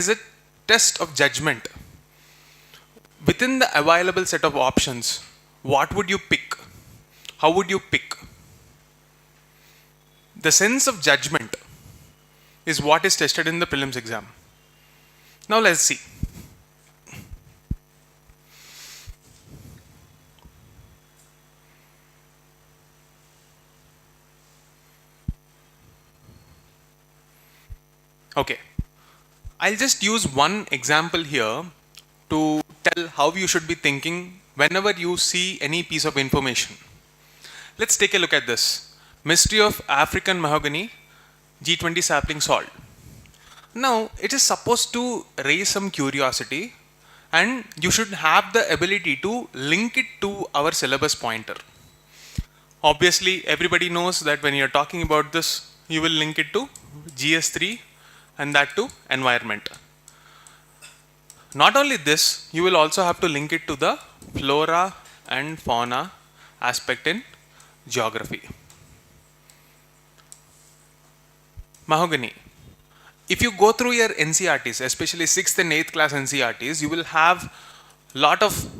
is a test of judgment. Within the available set of options, what would you pick? How would you pick? The sense of judgment is what is tested in the prelims exam. Now let's see. Okay, I'll just use one example here to tell how you should be thinking whenever you see any piece of information. Let's take a look at this. Mystery of African mahogany, G20 sapling salt. Now, it is supposed to raise some curiosity, and you should have the ability to link it to our syllabus pointer. Obviously, everybody knows that when you're talking about this, you will link it to GS3 and that to environment. Not only this, you will also have to link it to the flora and fauna aspect in geography. Mahogany. If you go through your NCRTs, especially 6th and 8th class NCRTs, you will have lot of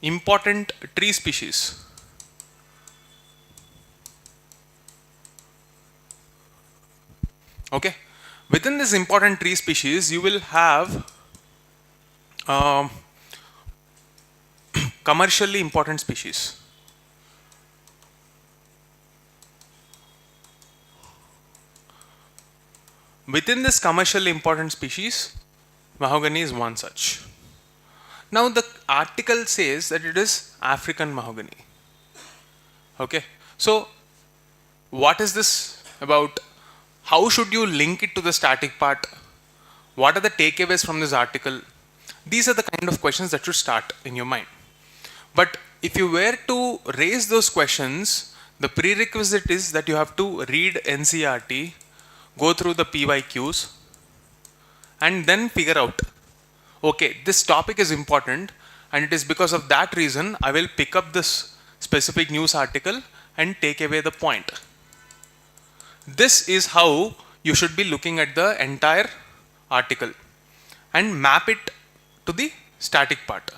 important tree species. Okay. Within this important tree species, you will have commercially important species. Within this commercially important species, mahogany is one such. Now the article says that it is African mahogany. Okay, so what is this about? How should you link it to the static part? What are the takeaways from this article? These are the kind of questions that should start in your mind. But if you were to raise those questions, the prerequisite is that you have to read NCRT, go through the PYQs, and then figure out, okay, this topic is important, and it is because of that reason I will pick up this specific news article and take away the point. This is how you should be looking at the entire article and map it to the static part.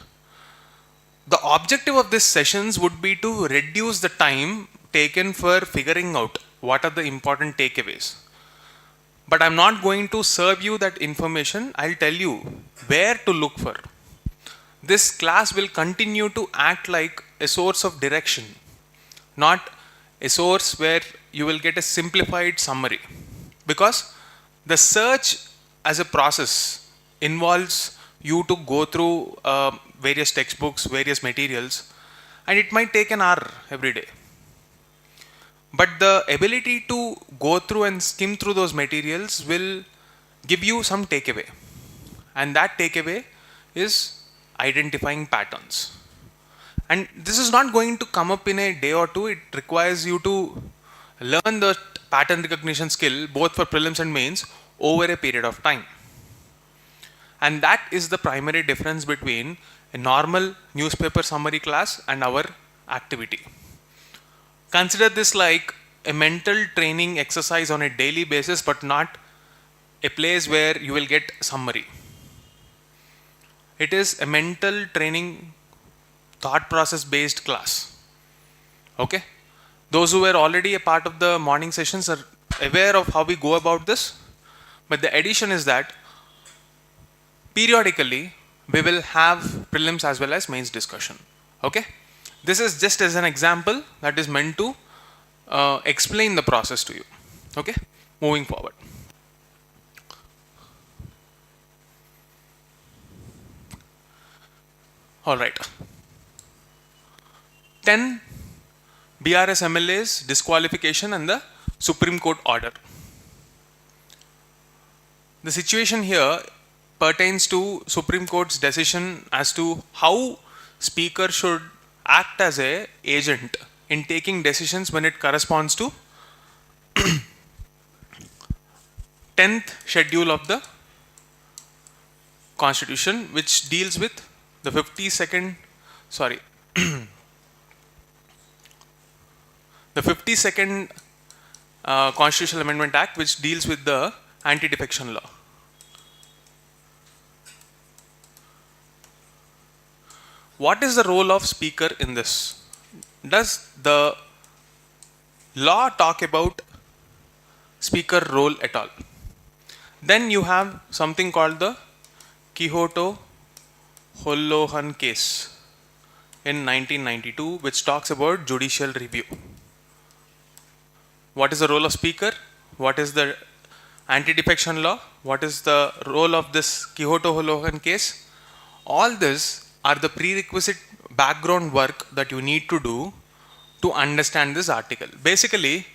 The objective of these sessions would be to reduce the time taken for figuring out what are the important takeaways. But I'm not going to serve you that information. I'll tell you where to look for. This class will continue to act like a source of direction, not a source where you will get a simplified summary. Because the search as a process involves you to go through various textbooks, various materials, and it might take an hour every day. But the ability to go through and skim through those materials will give you some takeaway. And that takeaway is identifying patterns. And this is not going to come up in a day or two. It requires you to learn the pattern recognition skill both for prelims and mains over a period of time. And that is the primary difference between a normal newspaper summary class and our activity. Consider this like a mental training exercise on a daily basis, but not a place where you will get summary. It is a mental training, thought process based class. Okay? Those who were already a part of the morning sessions are aware of how we go about this. But the addition is that periodically we will have prelims as well as mains discussion. Okay? This is just as an example that is meant to explain the process to you. Okay? Moving forward. All right. 10 BRS MLAs disqualification and the Supreme Court order. The situation here pertains to Supreme Court's decision as to how Speaker should act as a agent in taking decisions when it corresponds to 10th schedule of the Constitution, which deals with the 52nd, the 52nd Constitutional Amendment Act, which deals with the Anti-defection law. what is the role of speaker in this? Does the law talk about speaker role at all? Then you have something called the Quixote Holohan case in 1992, which talks about judicial review. What is the role of speaker? What is the anti-defection law? What is the role of this Quixote Holohan case? All this are the prerequisite background work that you need to do to understand this article. Basically,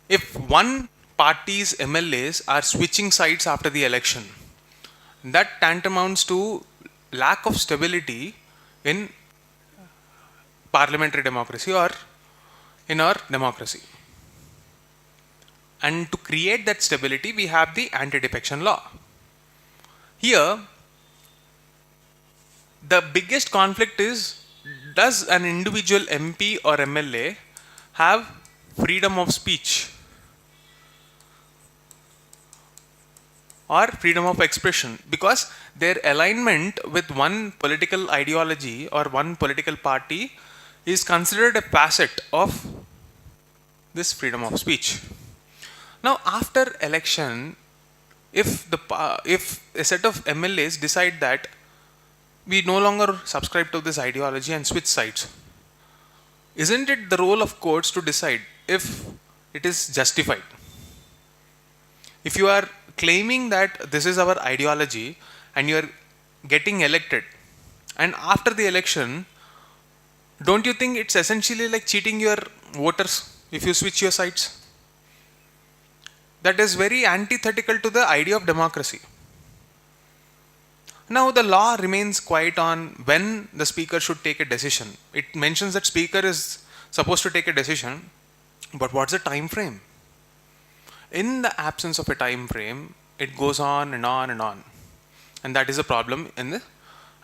if one party's MLAs are switching sides after the election, that tantamounts to lack of stability in parliamentary democracy or in our democracy. And to create that stability, we have the anti-defection law. Here, the biggest conflict is, does an individual MP or MLA have freedom of speech or freedom of expression? Because their alignment with one political ideology or one political party is considered a facet of this freedom of speech. Now, after election, if a set of MLAs decide that we no longer subscribe to this ideology and switch sides, isn't it the role of courts to decide if it is justified? If you are claiming that this is our ideology and you are getting elected, and after the election, don't you think it's essentially like cheating your voters if you switch your sides? That is very antithetical to the idea of democracy. Now the law remains quiet on when the speaker should take a decision. It mentions that speaker is supposed to take a decision, but what's the time frame? In the absence of a time frame, it goes on and on and on. And that is a problem in the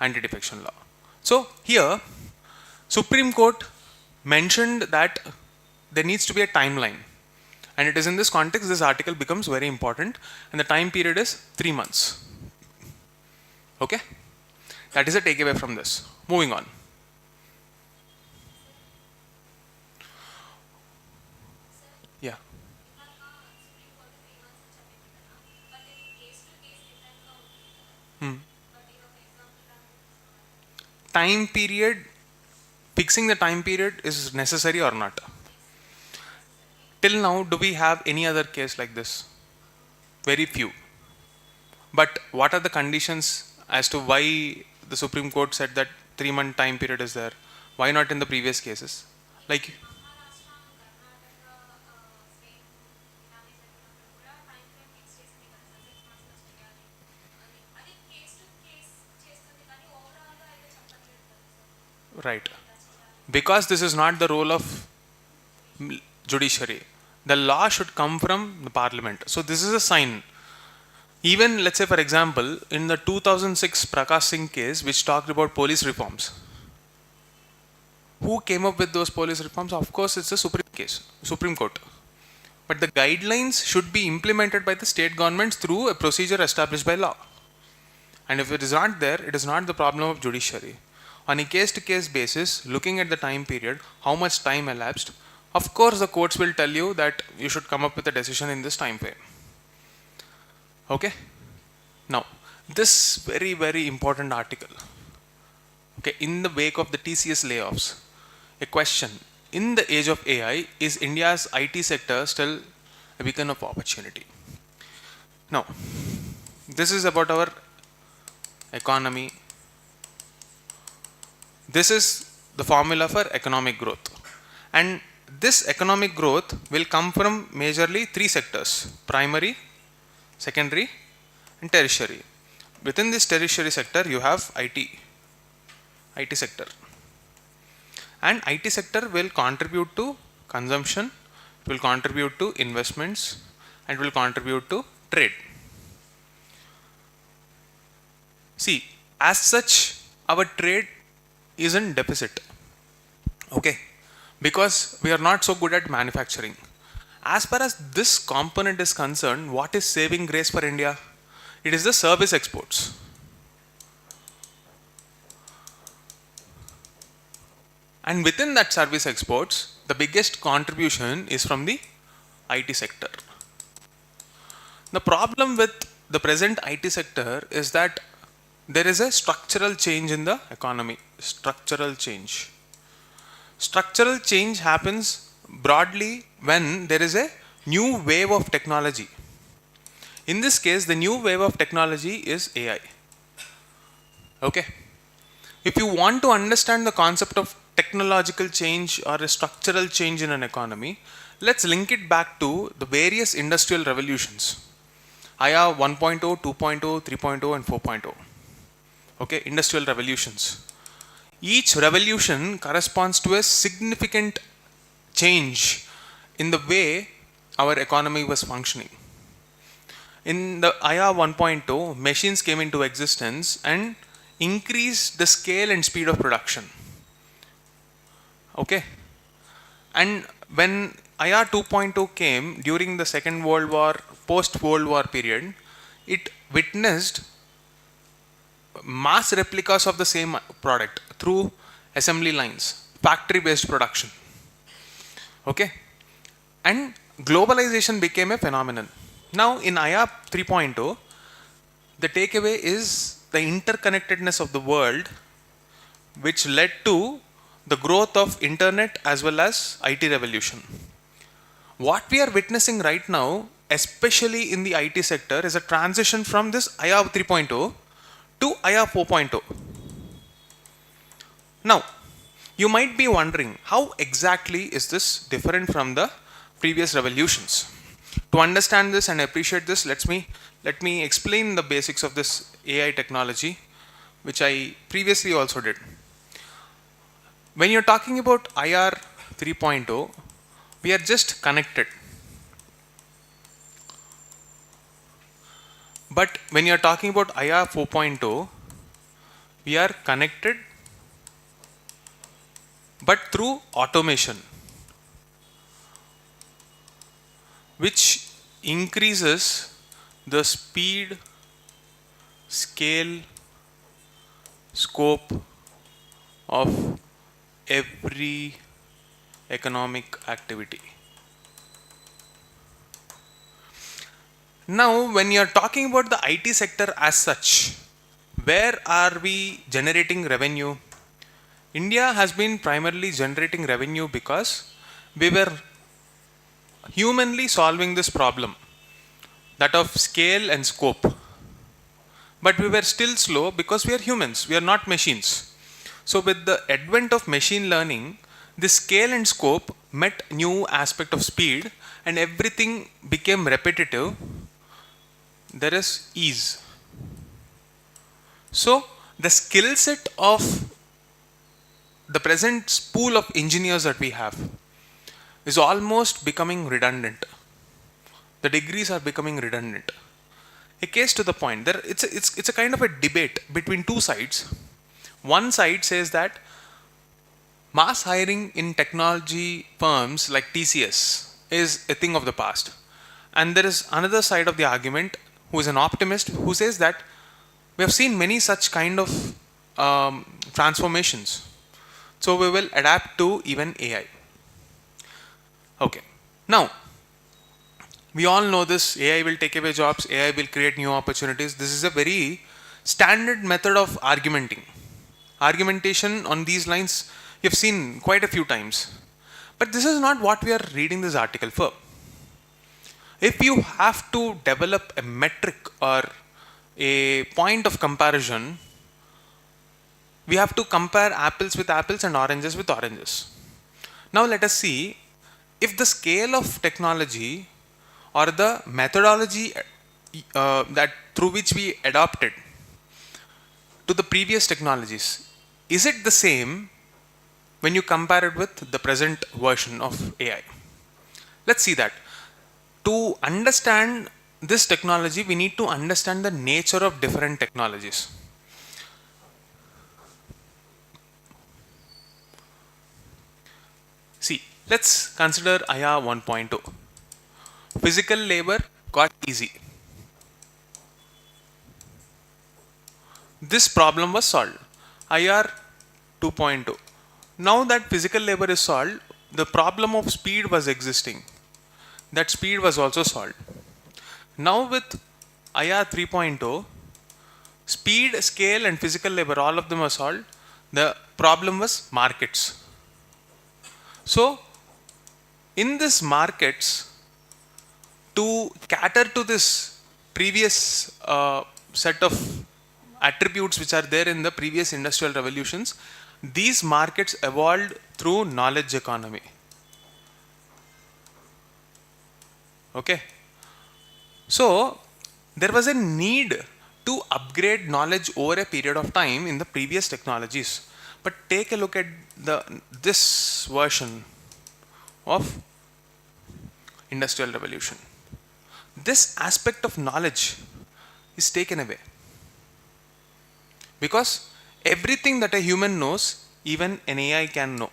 anti-defection law. So here, Supreme Court mentioned that there needs to be a timeline. And it is in this context this article becomes very important, and the time period is 3 months. Okay? That is a takeaway from this. Moving on. Yeah. Time period, fixing the time period is necessary or not? Till now, do we have any other case like this? Very few. But what are the conditions as to why the Supreme Court said that 3-month time period is there? Why not in the previous cases? Like, right. Because this is not the role of judiciary. The law should come from the parliament. So this is a sign. Even, let's say for example, in the 2006 Prakash Singh case, which talked about police reforms, who came up with those police reforms? Of course, it's the Supreme Court. But the guidelines should be implemented by the state governments through a procedure established by law. And if it is not there, it is not the problem of judiciary. On a case-to-case basis, looking at the time period, how much time elapsed, of course the courts will tell you that you should come up with a decision in this time frame. Okay? Now, this very, very important article, okay, in the wake of the TCS layoffs, a question: in the age of AI, is India's IT sector still a beacon of opportunity? Now, this is about our economy. This is the formula for economic growth. And this economic growth will come from majorly 3 sectors: primary, secondary, and tertiary. Within this tertiary sector, you have IT sector. And IT sector will contribute to consumption, it will contribute to investments, and will contribute to trade. See, as such, our trade is in deficit. Okay? Because we are not so good at manufacturing. As far as this component is concerned, what is saving grace for India? It is the service exports. And within that service exports, the biggest contribution is from the IT sector. The problem with the present IT sector is that there is a structural change in the economy. Structural change. Structural change happens broadly when there is a new wave of technology. In this case, the new wave of technology is AI. Okay. If you want to understand the concept of technological change or a structural change in an economy, let's link it back to the various industrial revolutions. IA 1.0, 2.0, 3.0 and 4.0. Okay, industrial revolutions. Each revolution corresponds to a significant change in the way our economy was functioning. In the IA 1.0, machines came into existence and increased the scale and speed of production. Okay. And when IA 2.0 came during the Second World War, post-World War period, it witnessed mass replicas of the same product through assembly lines, factory-based production. Okay. And globalization became a phenomenon. Now in IA 3.0, the takeaway is the interconnectedness of the world, which led to the growth of internet as well as IT revolution. What we are witnessing right now, especially in the IT sector, is a transition from this IA 3.0 to IA 4.0. Now, you might be wondering, how exactly is this different from the previous revolutions? To understand this and appreciate this, let me explain the basics of this AI technology, which I previously also did. When you're talking about IR 3.0, we are just connected. But when you're talking about IR 4.0, we are connected, but through automation, which increases the speed, scale, scope of every economic activity. Now, when you are talking about the IT sector as such, where are we generating revenue? India has been primarily generating revenue because we were humanly solving this problem, that of scale and scope. But we were still slow because we are humans, we are not machines. So with the advent of machine learning, the scale and scope met new aspect of speed and everything became repetitive. There is ease. So the skill set of the present pool of engineers that we have is almost becoming redundant. The degrees are becoming redundant. A case to the point, it's a kind of a debate between two sides. One side says that mass hiring in technology firms like TCS is a thing of the past. And there is another side of the argument who is an optimist who says that we have seen many such kind of transformations. So we will adapt to even AI. Okay. Now, we all know this, AI will take away jobs, AI will create new opportunities. This is a very standard method of argumenting. Argumentation on these lines, you've seen quite a few times. But this is not what we are reading this article for. If you have to develop a metric or a point of comparison, we have to compare apples with apples and oranges with oranges. Now let us see if the scale of technology or the methodology that through which we adopted to the previous technologies, is it the same when you compare it with the present version of AI? Let's see that. To understand this technology, we need to understand the nature of different technologies. See, let's consider IA 1.0. Physical labor got easy. This problem was solved. IR 2.0. Now that physical labor is solved, the problem of speed was existing. That speed was also solved. Now with IR 3.0, speed, scale and physical labor, all of them are solved. The problem was markets. So in this markets, to cater to this previous set of attributes which are there in the previous industrial revolutions, these markets evolved through knowledge economy. Okay. So there was a need to upgrade knowledge over a period of time in the previous technologies. But take a look at this version of industrial revolution. This aspect of knowledge is taken away, because everything that a human knows, even an AI can know.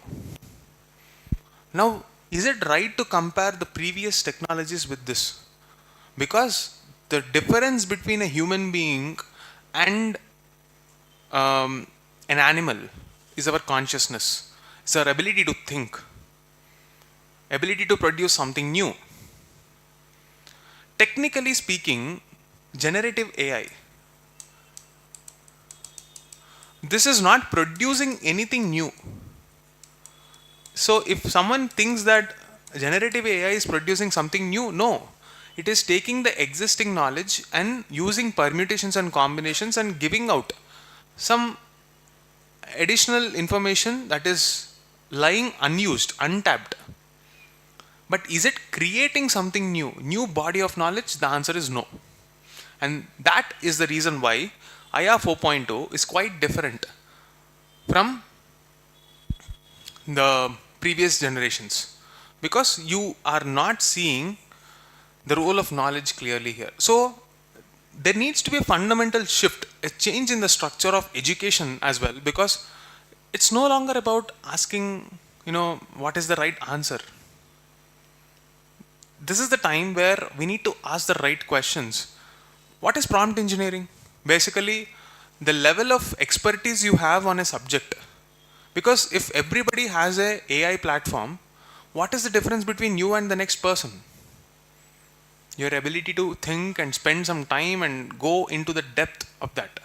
Now, is it right to compare the previous technologies with this? Because the difference between a human being and an animal is our consciousness. It's our ability to think, ability to produce something new. Technically speaking, generative AI, this is not producing anything new. So if someone thinks that generative AI is producing something new, no. It is taking the existing knowledge and using permutations and combinations and giving out some additional information that is lying unused, untapped. But is it creating something new body of knowledge? The answer is no. And that is the reason why IR 4.0 is quite different from the previous generations, because you are not seeing the role of knowledge clearly here. So there needs to be a fundamental shift, a change in the structure of education as well, because it's no longer about asking, what is the right answer. This is the time where we need to ask the right questions. What is prompt engineering? Basically, the level of expertise you have on a subject. Because if everybody has a AI platform, what is the difference between you and the next person? Your ability to think and spend some time and go into the depth of that.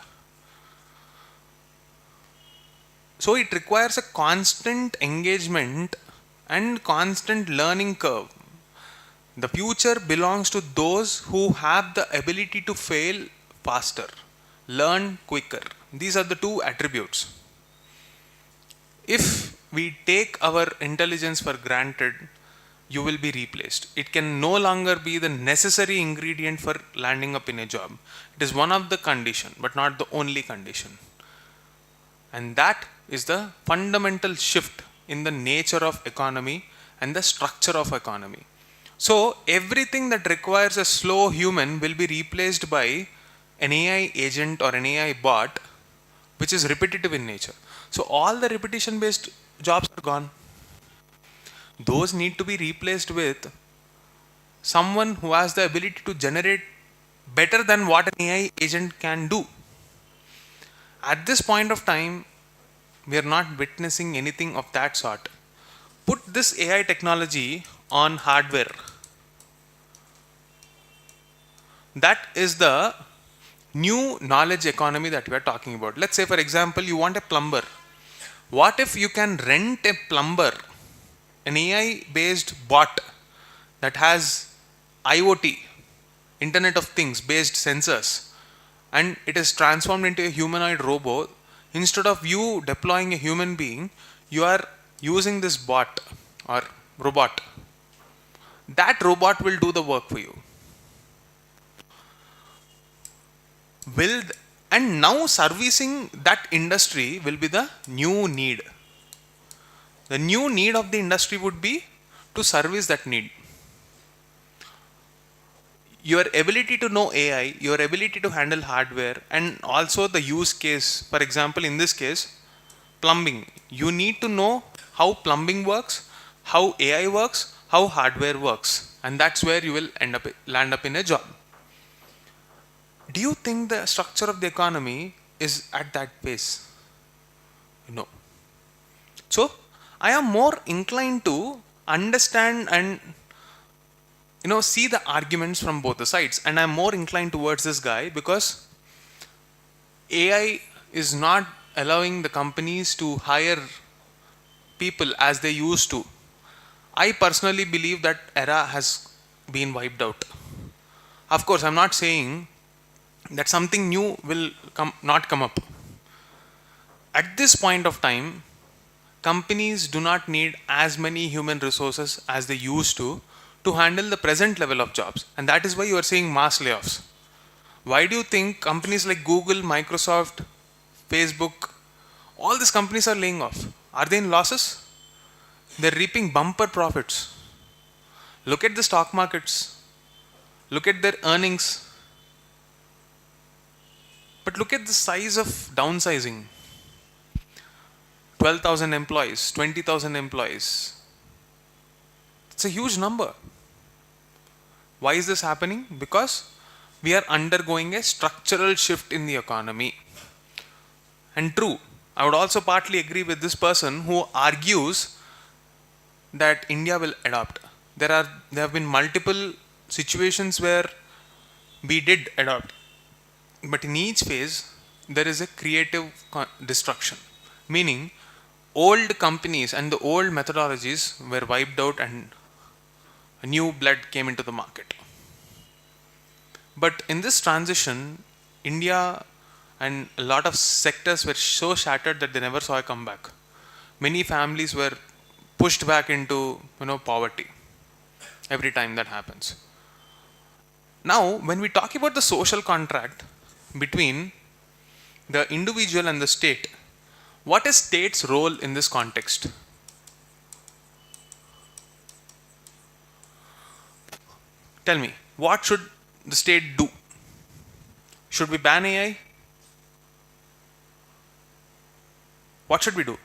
So it requires a constant engagement and constant learning curve. The future belongs to those who have the ability to fail faster, learn quicker. These are the two attributes. If we take our intelligence for granted, you will be replaced. It can no longer be the necessary ingredient for landing up in a job. It is one of the condition, but not the only condition. And that is the fundamental shift in the nature of economy and the structure of economy. So everything that requires a slow human will be replaced by an AI agent or an AI bot, which is repetitive in nature. So all the repetition based jobs are gone. Those need to be replaced with someone who has the ability to generate better than what an AI agent can do. At this point of time, we are not witnessing anything of that sort. Put this AI technology on hardware. That is the new knowledge economy that we are talking about. Let's say, for example, you want a plumber. What if you can rent a plumber, an AI based bot that has IoT, Internet of Things based sensors, and it is transformed into a humanoid robot? Instead of you deploying a human being, you are using this bot or robot. That robot will do the work for you. And now servicing that industry will be the new need. The new need of the industry would be to service that need. Your ability to know AI, your ability to handle hardware, and also the use case. For example, in this case, plumbing. You need to know how plumbing works, how AI works, how hardware works, and that's where you will land up in a job. Do you think the structure of the economy is at that pace? No. So I am more inclined to understand and see the arguments from both the sides, and I'm more inclined towards this guy because AI is not allowing the companies to hire people as they used to. I personally believe that era has been wiped out. Of course, I'm not saying that something new will not come up. At this point of time, companies do not need as many human resources as they used to handle the present level of jobs, and that is why you are seeing mass layoffs. Why do you think companies like Google, Microsoft, Facebook, all these companies are laying off? Are they in losses? They're reaping bumper profits. Look at the stock markets. Look at their earnings. But look at the size of downsizing. 12,000 employees, 20,000 employees. It's a huge number. Why is this happening? Because we are undergoing a structural shift in the economy. And true, I would also partly agree with this person who argues that India will adopt. There have been multiple situations where we did adopt, but in each phase there is a creative destruction, meaning old companies and the old methodologies were wiped out and a new blood came into the market. But in this transition, India and a lot of sectors were so shattered that they never saw a comeback. Many families were pushed back into poverty every time that happens. Now, when we talk about the social contract between the individual and the state, what is state's role in this context? Tell me, what should the state do? Should we ban AI? What should we do?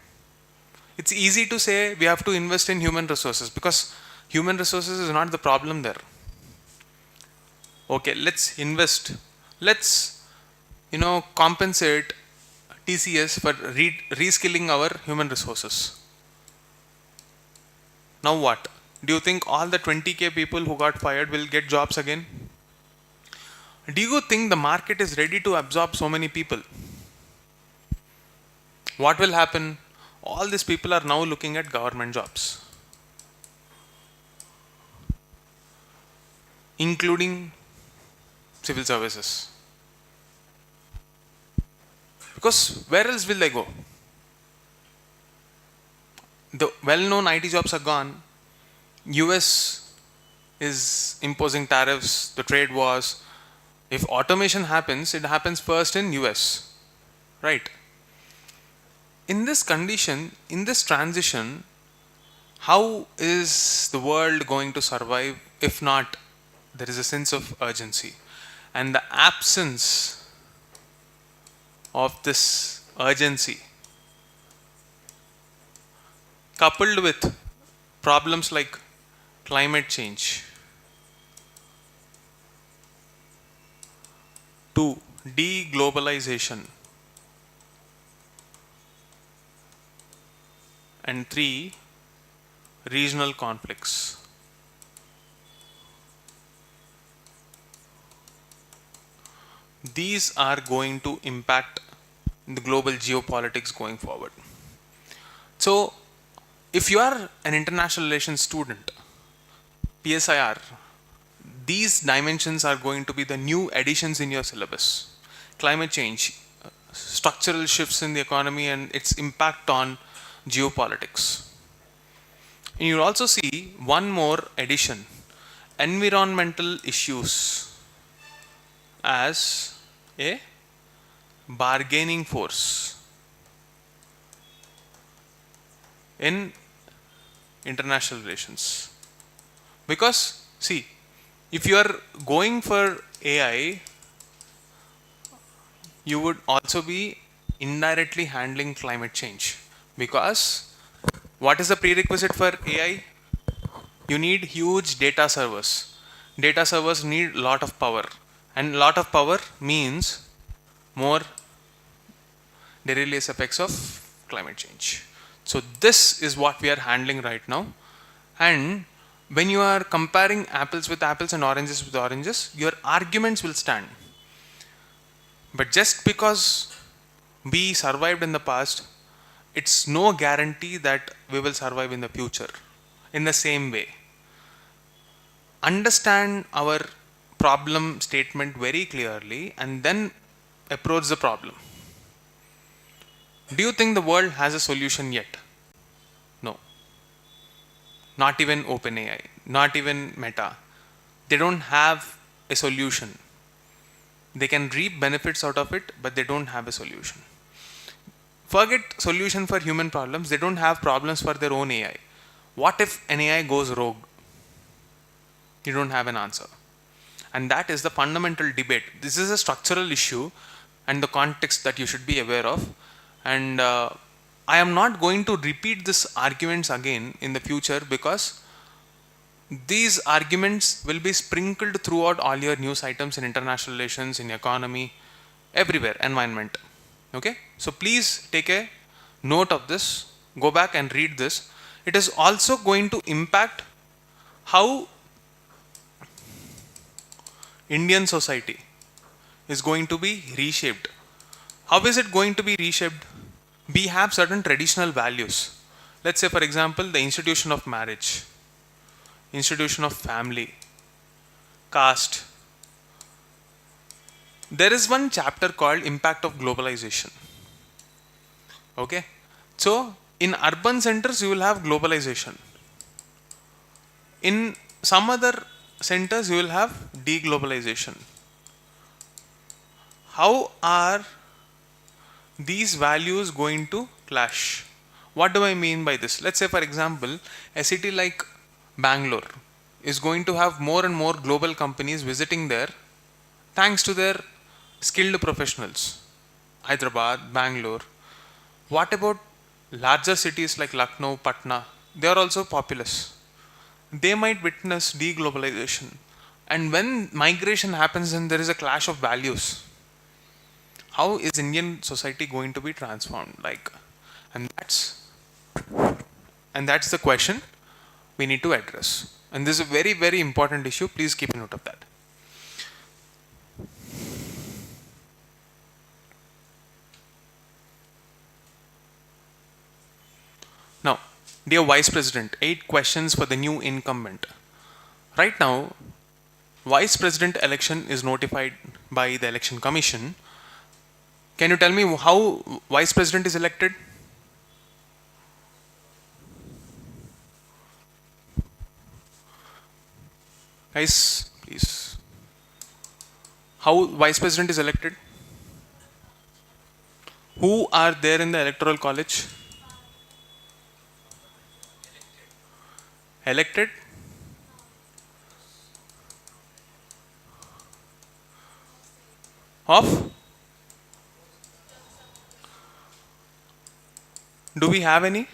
It's easy to say we have to invest in human resources because human resources is not the problem there. Okay, let's invest. Let's compensate TCS for reskilling our human resources. Now what? Do you think all the 20k people who got fired will get jobs again? Do you think the market is ready to absorb so many people? What will happen? All these people are now looking at government jobs, including civil services. Because where else will they go? The well-known IT jobs are gone. US is imposing tariffs, the trade wars. If automation happens, it happens first in US, right? In this condition, in this transition, how is the world going to survive if not there is a sense of urgency? And the absence of this urgency, coupled with problems like climate change, to deglobalization, and 3, regional conflicts. These are going to impact the global geopolitics going forward. So, if you are an international relations student, PSIR, these dimensions are going to be the new additions in your syllabus. Climate change, structural shifts in the economy and its impact on geopolitics. And you'll also see one more addition, environmental issues as a bargaining force in international relations. Because see, if you are going for AI, you would also be indirectly handling climate change. Because what is the prerequisite for AI? You need huge data servers. Data servers need a lot of power. And a lot of power means more deleterious effects of climate change. So this is what we are handling right now. And when you are comparing apples with apples and oranges with oranges, your arguments will stand. But just because we survived in the past, it's no guarantee that we will survive in the future in the same way. Understand our problem statement very clearly and then approach the problem. Do you think the world has a solution yet? No. Not even OpenAI, not even Meta. They don't have a solution. They can reap benefits out of it, but they don't have a solution. Forget solution for human problems. They don't have problems for their own AI. What if an AI goes rogue? You don't have an answer. And that is the fundamental debate. This is a structural issue and the context that you should be aware of. And I am not going to repeat these arguments again in the future, because these arguments will be sprinkled throughout all your news items in international relations, in economy, everywhere, environment. Okay? So please take a note of this. Go back and read this. It is also going to impact how Indian society is going to be reshaped. How is it going to be reshaped? We have certain traditional values. Let's say, for example, the institution of marriage, institution of family, caste. There is one chapter called Impact of Globalization. Okay? So, in urban centers, you will have globalization. In some other centers, you will have deglobalization. How are these values going to clash? What do I mean by this? Let's say, for example, a city like Bangalore is going to have more and more global companies visiting there thanks to their skilled professionals. Hyderabad, Bangalore. What about larger cities like Lucknow, Patna? They are also populous. They might witness deglobalization. And when migration happens and there is a clash of values, how is Indian society going to be transformed? And that's the question we need to address. And this is a very, very important issue. Please keep a note of that. Now, dear Vice President, 8 questions for the new incumbent. Right now, Vice President election is notified by the Election Commission. Can you tell me how Vice President is elected? Guys, please. How Vice President is elected? Who are there in the Electoral College? Elected? Of? Do we have any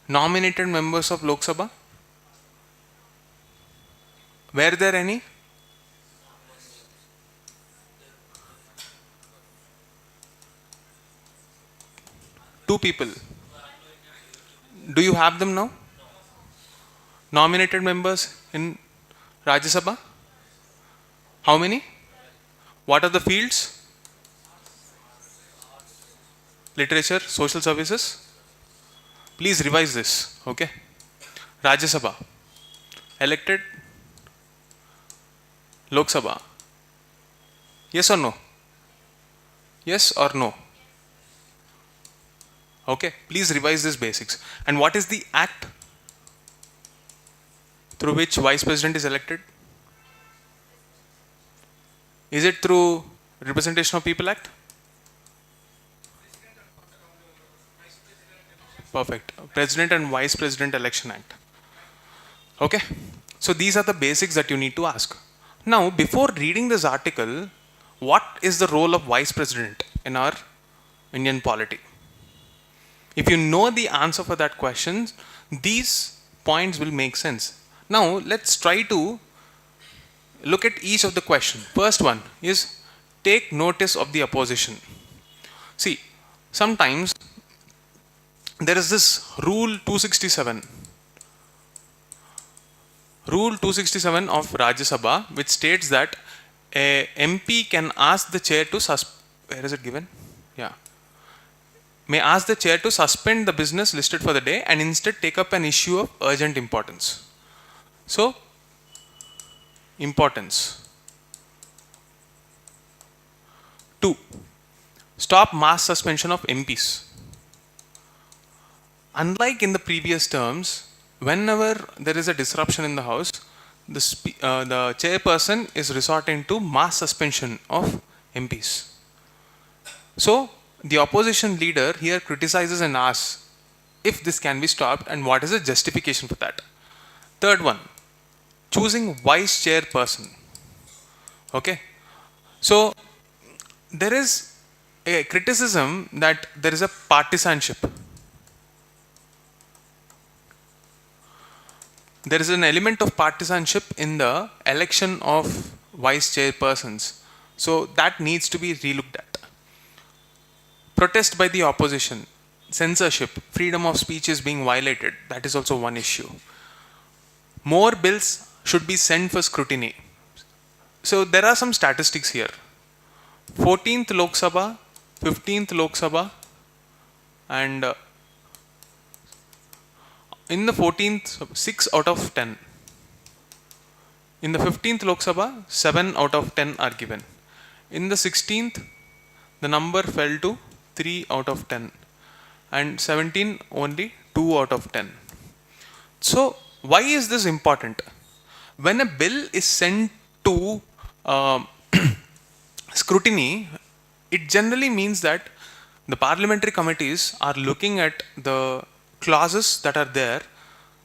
nominated members of Lok Sabha? Were there any? Two people. Do you have them now? Nominated members in Rajya Sabha? How many? What are the fields? Literature, social services. Please revise this, okay? Rajya Sabha. Elected. Lok Sabha. Yes or no? Yes or no? Okay, please revise these basics. And what is the act through which Vice President is elected? Is it through Representation of People Act? Perfect. President and Vice President Election Act. Okay. So these are the basics that you need to ask. Now, before reading this article, what is the role of Vice President in our Indian polity? If you know the answer for that question, these points will make sense. Now, let's try to look at each of the questions. First one is take notice of the opposition. See, sometimes there is this rule 267. Rule 267 of Rajya Sabha, which states that a MP can ask the chair to where is it given? Yeah. May ask the chair to suspend the business listed for the day and instead take up an issue of urgent importance. So, importance. 2. Stop mass suspension of MPs. Unlike in the previous terms, whenever there is a disruption in the House, the chairperson is resorting to mass suspension of MPs. So, the opposition leader here criticizes and asks if this can be stopped and what is the justification for that. Third one, choosing vice chairperson. Okay. So, there is a criticism that there is a partisanship. There is an element of partisanship in the election of vice chairpersons. So that needs to be relooked at. Protest by the opposition, censorship, freedom of speech is being violated. That is also one issue. More bills should be sent for scrutiny. So there are some statistics here. 14th Lok Sabha, 15th Lok Sabha, and in the 14th, 6 out of 10. In the 15th Lok Sabha, 7 out of 10 are given. In the 16th, the number fell to 3 out of 10. And 17, only 2 out of 10. So, why is this important? When a bill is sent to scrutiny, it generally means that the parliamentary committees are looking at the clauses that are there,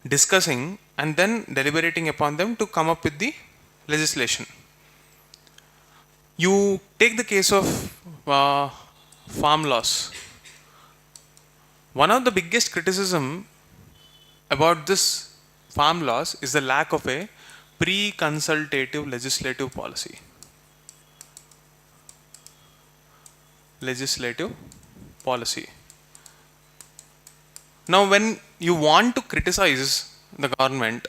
discussing and then deliberating upon them to come up with the legislation. You take the case of farm laws. One of the biggest criticism about this farm laws is the lack of a pre-consultative legislative policy. Now, when you want to criticize the government,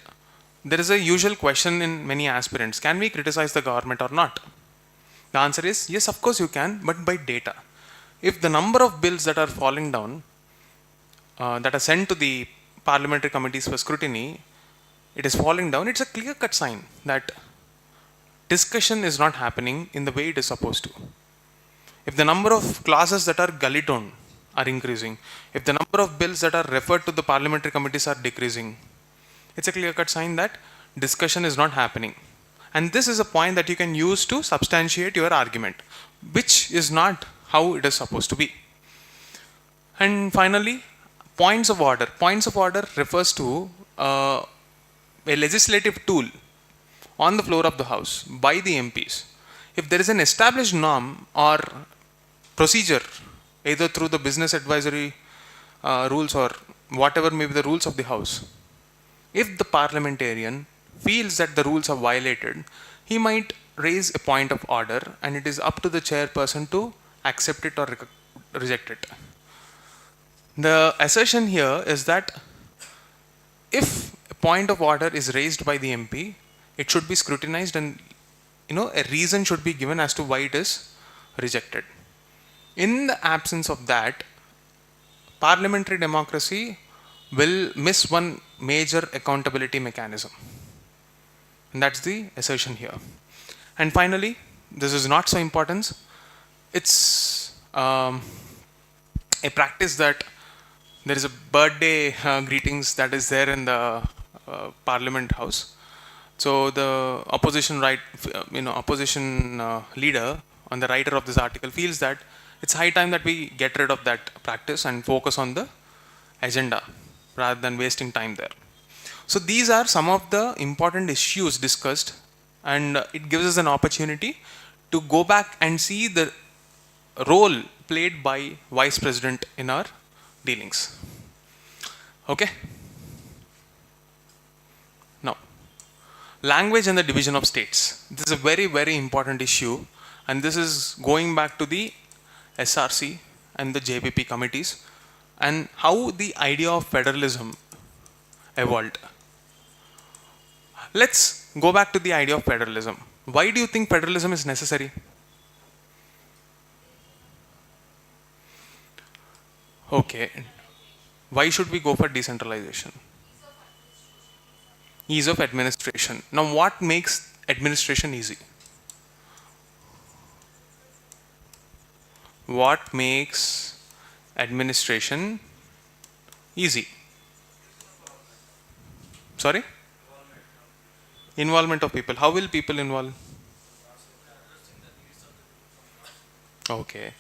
there is a usual question in many aspirants: can we criticize the government or not? The answer is yes, of course you can, but by data. If the number of bills that are falling down, that are sent to the parliamentary committees for scrutiny, it is falling down, it's a clear-cut sign that discussion is not happening in the way it is supposed to. If the number of clauses that are gully-toned are increasing, if the number of bills that are referred to the parliamentary committees are decreasing, it's a clear-cut sign that discussion is not happening. And this is a point that you can use to substantiate your argument, which is not how it is supposed to be. And finally, points of order. Points of order refers to a legislative tool on the floor of the House by the MPs. If there is an established norm or procedure, either through the business advisory rules or whatever may be the rules of the House, if the parliamentarian feels that the rules are violated, he might raise a point of order and it is up to the chairperson to accept it or reject it. The assertion here is that if a point of order is raised by the MP, it should be scrutinized and a reason should be given as to why it is rejected. In the absence of that, parliamentary democracy will miss one major accountability mechanism. And that's the assertion here. And finally, this is not so important. It's a practice that there is a birthday greetings that is there in the Parliament House. So the opposition leader and the writer of this article feels that it's high time that we get rid of that practice and focus on the agenda rather than wasting time there. So these are some of the important issues discussed, and it gives us an opportunity to go back and see the role played by Vice President in our dealings. Okay? Now, language and the division of states. This is a very, very important issue, and this is going back to the SRC and the JPP committees. and how the idea of federalism evolved. Let's go back to the idea of federalism. Why do you think federalism is necessary? Okay. Why should we go for decentralization? Ease of administration. Now, what makes administration easy? What makes administration easy? Sorry? Involvement of people. How will people involve? Okay.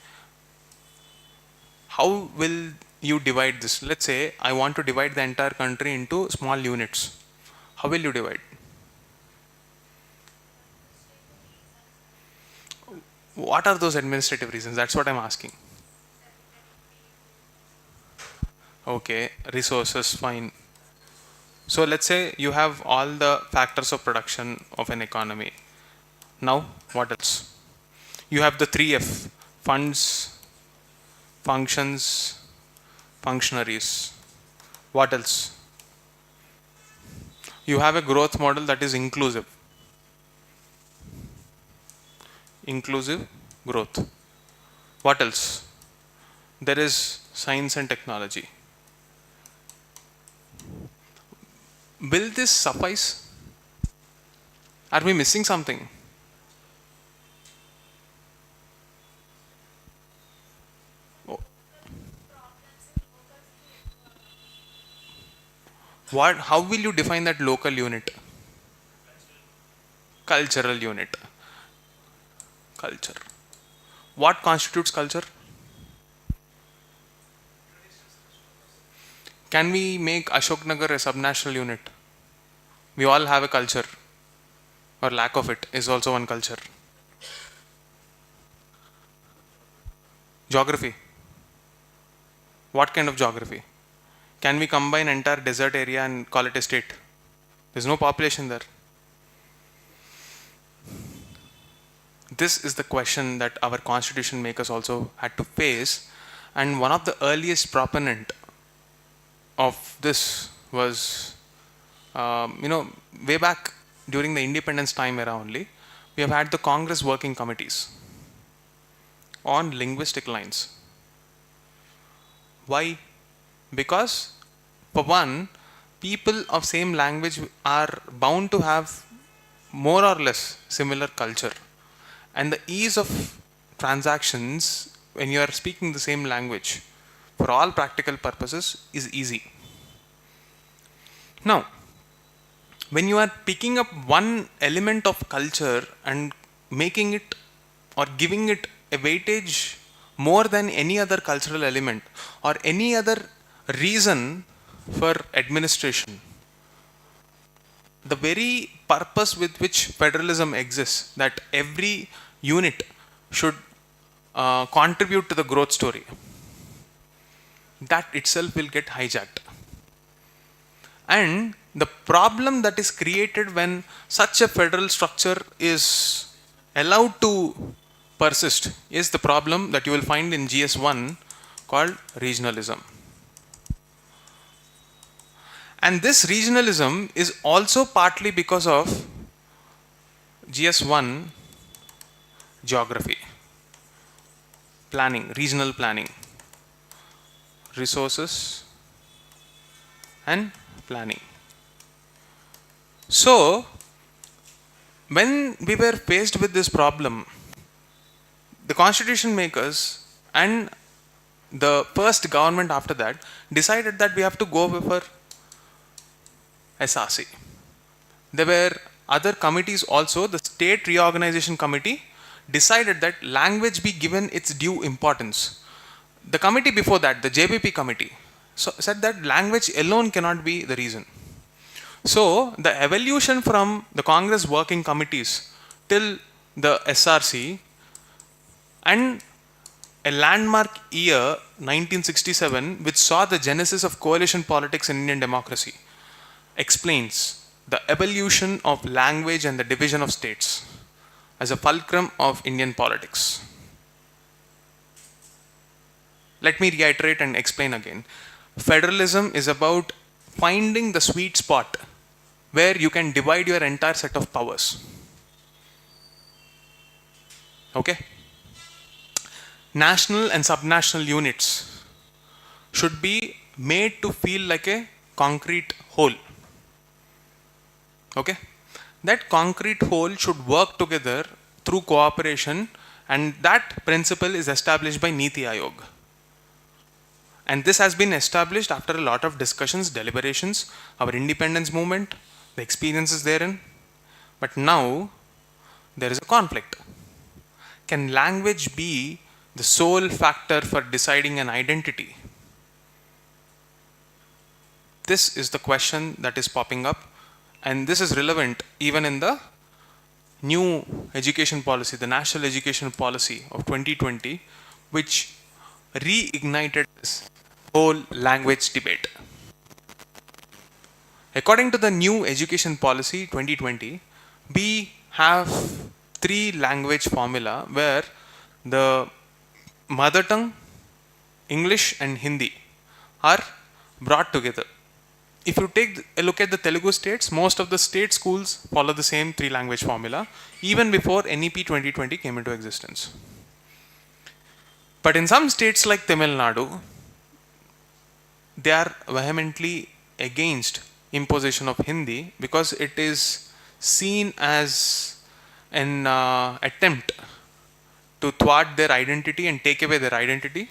How will you divide this? Let's say I want to divide the entire country into small units. How will you divide? What are those administrative reasons? That's what I'm asking. Okay, resources, fine. So let's say you have all the factors of production of an economy. Now, what else? You have the 3F: funds, functions, functionaries. What else? You have a growth model that is inclusive. Inclusive growth. What else? There is science and technology. Will this suffice? Are we missing something? What? How will you define that local unit? Cultural unit. Culture. What constitutes culture? Can we make Ashoknagar a subnational unit? We all have a culture, or lack of it is also one culture. Geography. What kind of geography? Can we combine entire desert area and call it a state? There's no population there. This is the question that our constitution makers also had to face, and one of the earliest proponent of this was, way back during the independence time era only, we have had the Congress working committees on linguistic lines. Why? Because, for one, people of same language are bound to have more or less similar culture, and the ease of transactions when you are speaking the same language for all practical purposes is easy. Now, when you are picking up one element of culture and making it or giving it a weightage more than any other cultural element or any other reason for administration, the very purpose with which federalism exists, that every unit should contribute to the growth story, that itself will get hijacked. And the problem that is created when such a federal structure is allowed to persist is the problem that you will find in GS1 called regionalism. And this regionalism is also partly because of GS1 geography, planning, regional planning, resources and planning. So, when we were faced with this problem, the constitution makers and the first government after that decided that we have to go for SRC. There were other committees also. The State Reorganization Committee decided that language be given its due importance. The committee before that, the JBP committee, said that language alone cannot be the reason. So, the evolution from the Congress working committees till the SRC and a landmark year 1967, which saw the genesis of coalition politics in Indian democracy, explains the evolution of language and the division of states as a fulcrum of Indian politics. let me reiterate and explain again. Federalism is about finding the sweet spot where you can divide your entire set of powers. Okay? National and subnational units should be made to feel like a concrete whole. Okay? That concrete whole should work together through cooperation, and that principle is established by Niti Aayog. And this has been established after a lot of discussions, deliberations, our independence movement, the experiences therein. But now there is a conflict. Can language be the sole factor for deciding an identity? This is the question that is popping up, and this is relevant even in the new education policy, the National Education Policy of 2020, which reignited this whole language debate. According to the new education policy 2020, we have 3 language formula where the mother tongue, English and Hindi are brought together. If you take a look at the Telugu states, most of the state schools follow the same 3 language formula even before NEP 2020 came into existence. But in some states like Tamil Nadu, they are vehemently against imposition of Hindi because it is seen as an attempt to thwart their identity and take away their identity,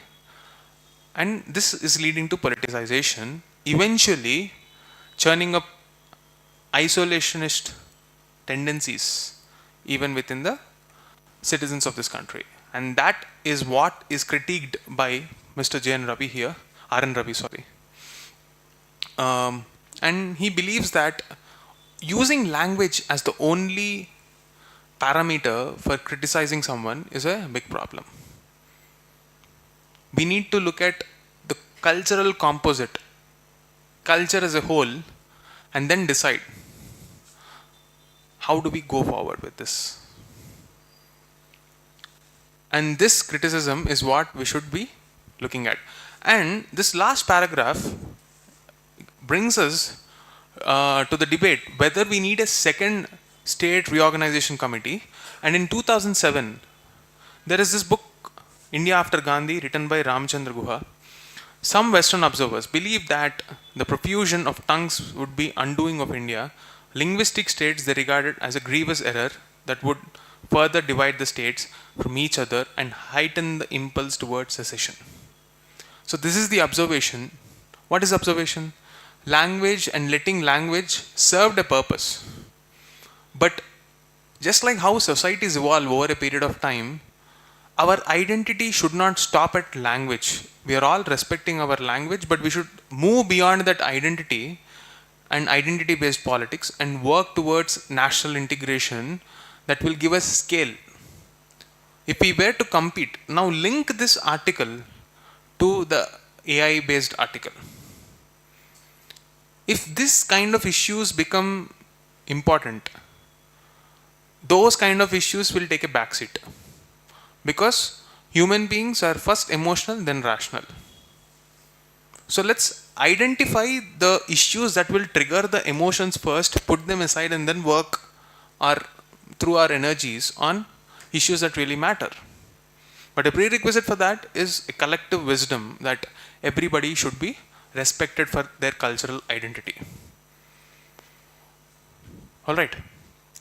and this is leading to politicization, eventually churning up isolationist tendencies even within the citizens of this country. And that is what is critiqued by Mr. J.N. Ravi here, R.N. Ravi, sorry. And he believes that using language as the only parameter for criticizing someone is a big problem. We need to look at the cultural composite, culture as a whole, and then decide how do we go forward with this. And this criticism is what we should be looking at. And this last paragraph brings us to the debate whether we need a second state reorganization committee. And in 2007, there is this book, India After Gandhi, written by Ramchandra Guha. Some Western observers believe that the profusion of tongues would be undoing of India. Linguistic states they regarded as a grievous error that would further divide the states from each other and heighten the impulse towards secession. So this is the observation. What is observation? Language and letting language served a purpose. But just like how societies evolve over a period of time, our identity should not stop at language. We are all respecting our language, but we should move beyond that identity and identity-based politics and work towards national integration that will give us scale. If we were to compete, now link this article to the AI-based article. If this kind of issues become important, those kind of issues will take a backseat. Because human beings are first emotional, then rational. So let's identify the issues that will trigger the emotions first, put them aside, and then work through our energies on issues that really matter. But a prerequisite for that is a collective wisdom that everybody should be respected for their cultural identity. Alright.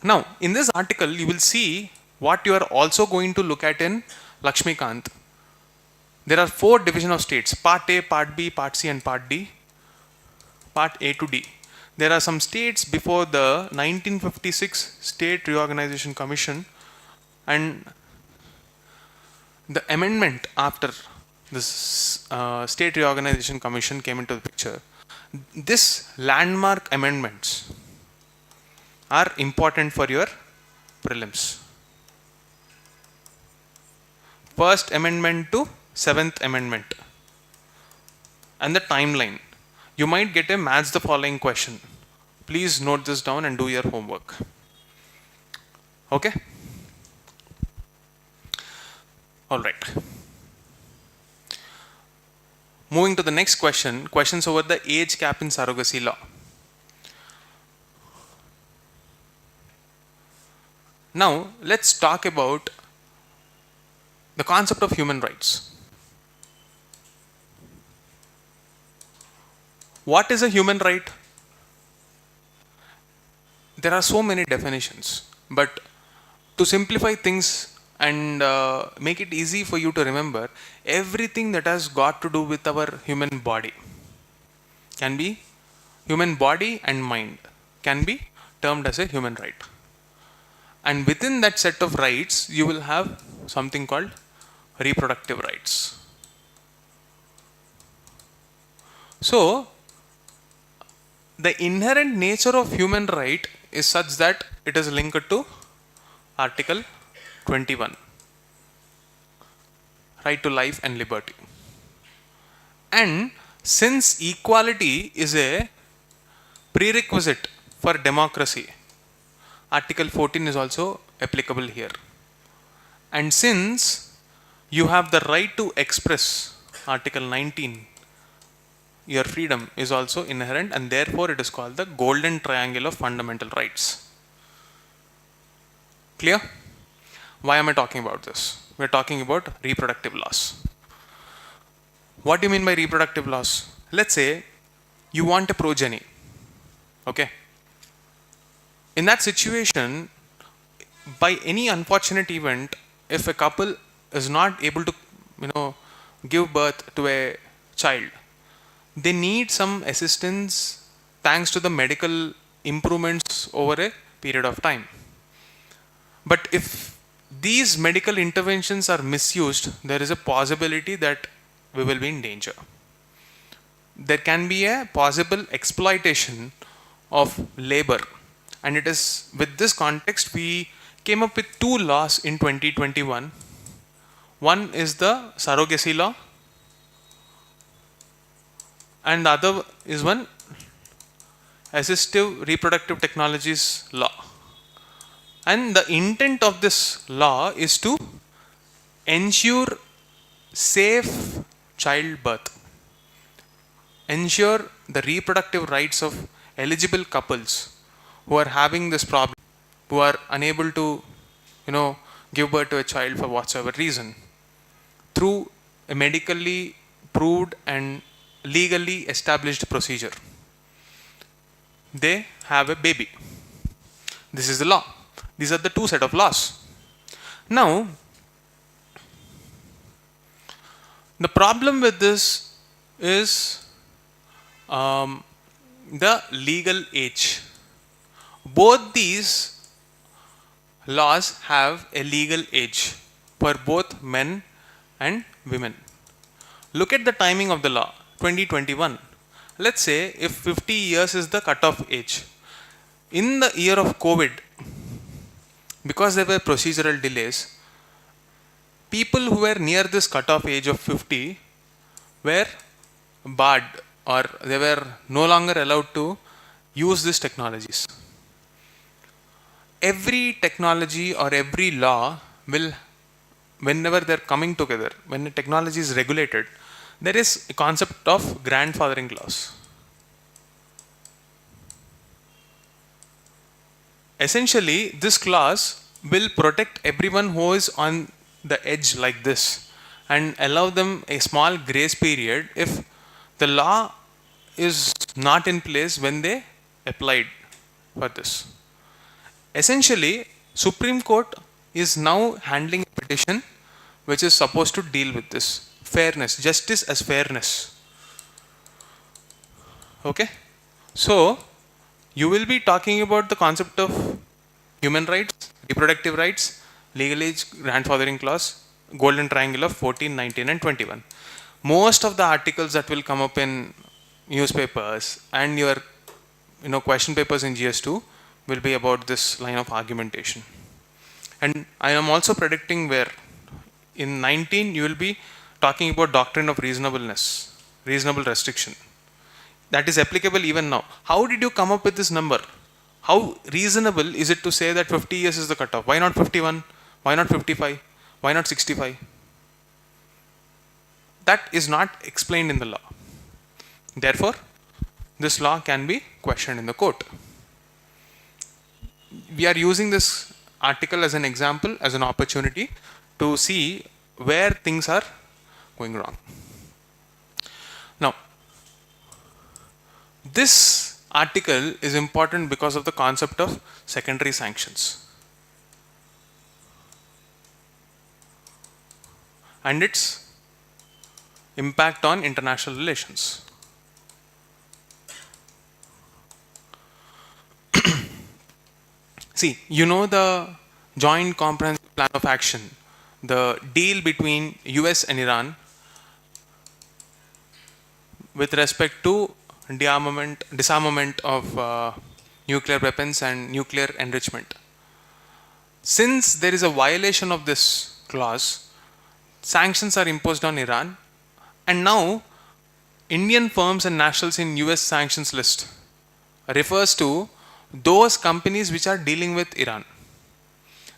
Now, in this article, you will see what you are also going to look at in Lakshmikant. There are 4 divisions of states: Part A, Part B, Part C, and Part D. Part A to D. There are some states before the 1956 State Reorganization Commission, and the amendment after this State Reorganization Commission came into the picture. This landmark amendments are important for your prelims. First amendment to 7th amendment and the timeline. You might get a match the following question. Please note this down and do your homework. Okay? Alright. moving to the next question, questions over the age cap in surrogacy law. Now, let's talk about the concept of human rights. What is a human right? There are so many definitions, but to simplify things and make it easy for you to remember, everything that has got to do with our human body can be, human body and mind can be termed as a human right. And within that set of rights, you will have something called reproductive rights. So, the inherent nature of human right is such that it is linked to Article 21, right to life and liberty. And since equality is a prerequisite for democracy, Article 14 is also applicable here. And since you have the right to express, Article 19, your freedom is also inherent, and therefore it is called the golden triangle of fundamental rights. Clear? Why am I talking about this? We are talking about reproductive laws. What do you mean by reproductive laws? Let's say you want a progeny. Okay. In that situation, by any unfortunate event, if a couple is not able to, give birth to a child, they need some assistance thanks to the medical improvements over a period of time. But if these medical interventions are misused, there is a possibility that we will be in danger. There can be a possible exploitation of labor. And it is with this context we came up with two laws in 2021. One is the surrogacy law, and the other is one assistive reproductive technologies law. And the intent of this law is to ensure safe childbirth, ensure the reproductive rights of eligible couples who are having this problem, who are unable to, give birth to a child for whatsoever reason, through a medically proved and legally established procedure. They have a baby. This is the law. These are the two set of laws. Now, the problem with this is the legal age. Both these laws have a legal age for both men and women. Look at the timing of the law, 2021. Let's say if 50 years is the cutoff age. In the year of COVID, because there were procedural delays, people who were near this cutoff age of 50 were barred, or they were no longer allowed to use these technologies. Every technology or every law will, whenever they're coming together, when the technology is regulated, there is a concept of grandfathering clause. Essentially, this clause will protect everyone who is on the edge like this and allow them a small grace period if the law is not in place when they applied for this. Essentially, Supreme Court is now handling a petition which is supposed to deal with this. Fairness, justice as fairness. Okay? So, you will be talking about the concept of human rights, reproductive rights, legal age, grandfathering clause, golden triangle of 14, 19 and 21. Most of the articles that will come up in newspapers and your question papers in GS2 will be about this line of argumentation. And I am also predicting where in 19 you will be talking about doctrine of reasonableness, reasonable restriction. That is applicable even now. How did you come up with this number? How reasonable is it to say that 50 years is the cutoff? Why not 51? Why not 55? Why not 65? that is not explained in the law. Therefore, this law can be questioned in the court. We are using this article as an example, as an opportunity to see where things are going wrong. Now, this article is important because of the concept of secondary sanctions and its impact on international relations. See, you know the Joint Comprehensive Plan of Action, the deal between US and Iran with respect to disarmament of nuclear weapons and nuclear enrichment. Since there is a violation of this clause, sanctions are imposed on Iran, and now Indian firms and nationals in US sanctions list refers to those companies which are dealing with Iran.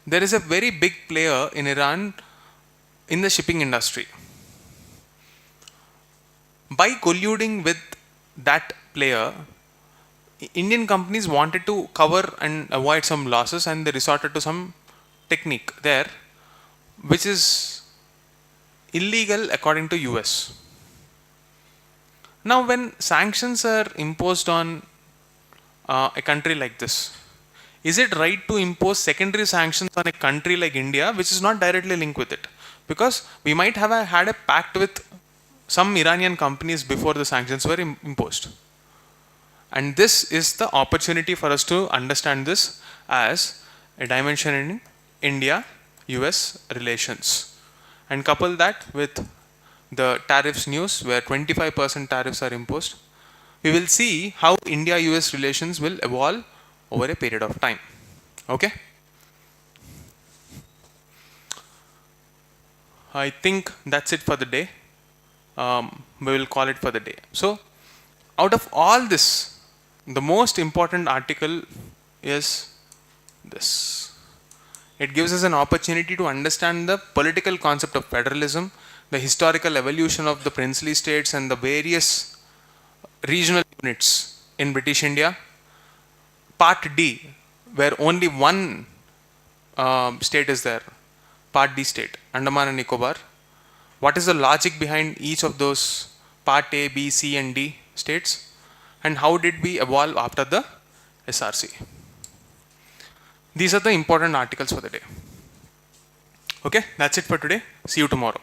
There is a very big player in Iran in the shipping industry. By colluding with that player, Indian companies wanted to cover and avoid some losses, and they resorted to some technique there which is illegal according to US. Now when sanctions are imposed on a country like this, is it right to impose secondary sanctions on a country like India which is not directly linked with it? Because we might have had a pact with some Iranian companies before the sanctions were imposed. And this is the opportunity for us to understand this as a dimension in India-US relations, and couple that with the tariffs news where 25% tariffs are imposed. We will see how India-US relations will evolve over a period of time. Okay? I think that's it for the day. We will call it for the day. So, out of all this, the most important article is this. It gives us an opportunity to understand the political concept of federalism, the historical evolution of the princely states and the various regional units in British India. Part D, where only one state is there, Part D state, Andaman and Nicobar. What is the logic behind each of those Part A, B, C and D states, and how did we evolve after the SRC? These are the important articles for the day. Okay, that's it for today. See you tomorrow.